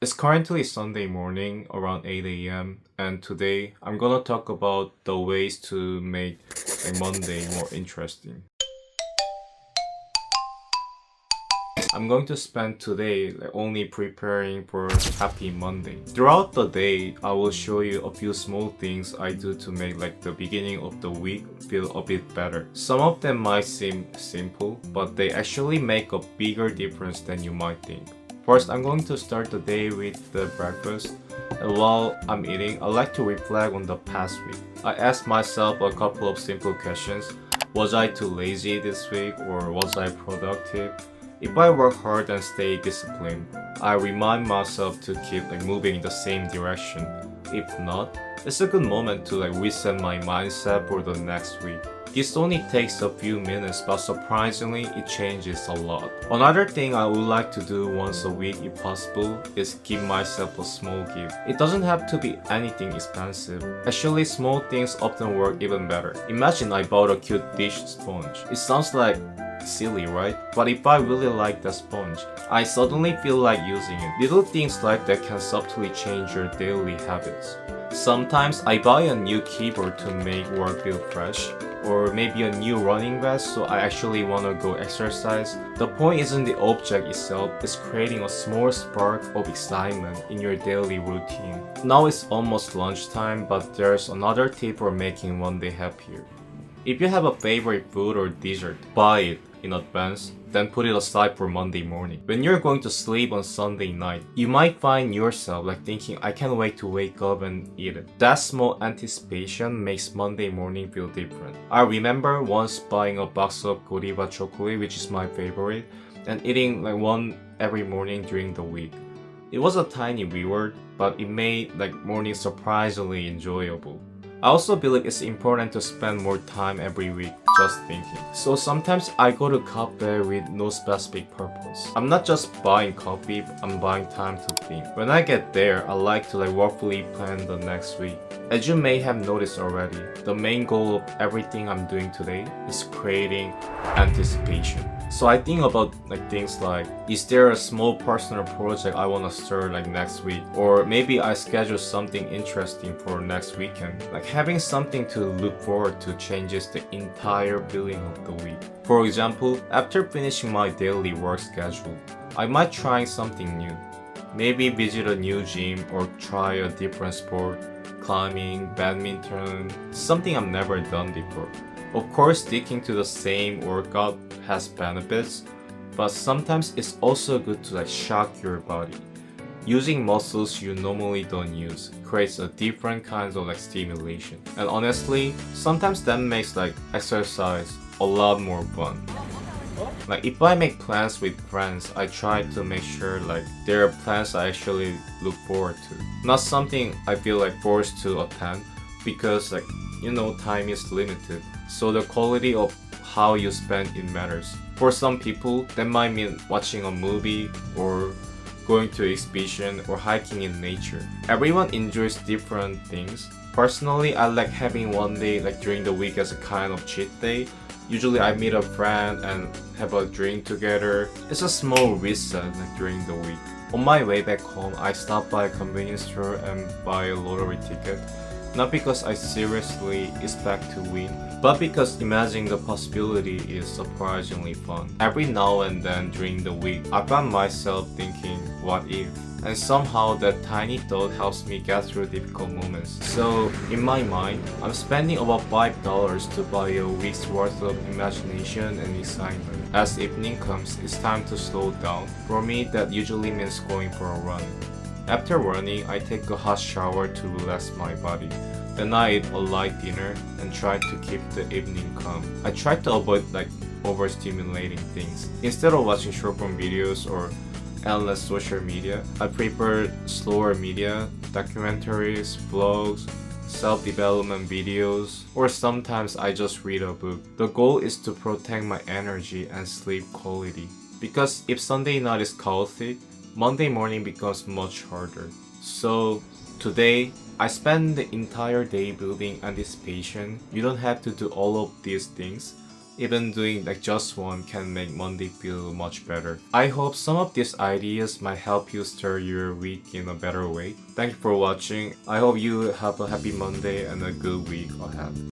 It's currently Sunday morning around 8 a.m. and today I'm gonna talk about the ways to make a Monday more interesting. I'm going to spend today only preparing for Happy Monday. Throughout the day, I will show you a few small things I do to make the beginning of the week feel a bit better. Some of them might seem simple, but they actually make a bigger difference than you might think. First, I'm going to start the day with the breakfast. And while I'm eating, I like to reflect on the past week. I ask myself a couple of simple questions. Was I too lazy this week or was I productive? If I work hard and stay disciplined, I remind myself to keep moving in the same direction. If not, it's a good moment to reset my mindset for the next week. This only takes a few minutes, but surprisingly, it changes a lot. Another thing I would like to do once a week if possible is give myself a small gift. It doesn't have to be anything expensive. Actually, small things often work even better. Imagine I bought a cute dish sponge. It sounds silly, right? But if I really like the sponge, I suddenly feel like using it. Little things like that can subtly change your daily habits. Sometimes I buy a new keyboard to make work feel fresh, or maybe a new running vest so I actually want to go exercise. The point isn't the object itself, it's creating a small spark of excitement in your daily routine. Now it's almost lunchtime, but there's another tip for making one day happier. If you have a favorite food or dessert, buy it in advance, then put it aside for Monday morning. When you're going to sleep on Sunday night, you might find yourself thinking, I can't wait to wake up and eat it. That small anticipation makes Monday morning feel different. I remember once buying a box of Godiva chocolate, which is my favorite, and eating one every morning during the week. It was a tiny reward, but it made morning surprisingly enjoyable. I also believe it's important to spend more time every week just thinking. So sometimes I go to cafe with no specific purpose. I'm not just buying coffee, I'm buying time to think. When I get there, I like to roughly plan the next week. As you may have noticed already, the main goal of everything I'm doing today is creating anticipation. So I think about things like, is there a small personal project I want to start next week? Or maybe I schedule something interesting for next weekend. Having something to look forward to changes the entire feeling of the week. For example, after finishing my daily work schedule, I might try something new. Maybe visit a new gym or try a different sport, climbing, badminton, something I've never done before. Of course, sticking to the same workout has benefits, but sometimes it's also good to shock your body. Using muscles you normally don't use creates a different kind of stimulation. And honestly, sometimes that makes exercise a lot more fun. If I make plans with friends, I try to make sure there are plans I actually look forward to. Not something I feel forced to attend because time is limited. So the quality of how you spend it matters. For some people, that might mean watching a movie or going to an exhibition or hiking in nature. Everyone enjoys different things. Personally, I like having one day during the week as a kind of cheat day. Usually I meet a friend and have a drink together. It's a small reset during the week. On my way back home, I stop by a convenience store and buy a lottery ticket. Not because I seriously expect to win, but because imagining the possibility is surprisingly fun. Every now and then during the week, I find myself thinking, what if? And somehow that tiny thought helps me get through difficult moments. So, in my mind, I'm spending about $5 to buy a week's worth of imagination and excitement. As evening comes, it's time to slow down. For me, that usually means going for a run. After running, I take a hot shower to relax my body. Then I eat a light dinner and try to keep the evening calm. I try to avoid overstimulating things. Instead of watching short form videos or endless social media, I prefer slower media, documentaries, vlogs, self-development videos, or sometimes I just read a book. The goal is to protect my energy and sleep quality. Because if Sunday night is chaotic, Monday morning becomes much harder. So today, I spend the entire day building anticipation. You don't have to do all of these things, Even doing like just one can make Monday feel much better. I hope some of these ideas might help you start your week in a better way. Thank you for watching. I hope you have a happy Monday and a good week ahead.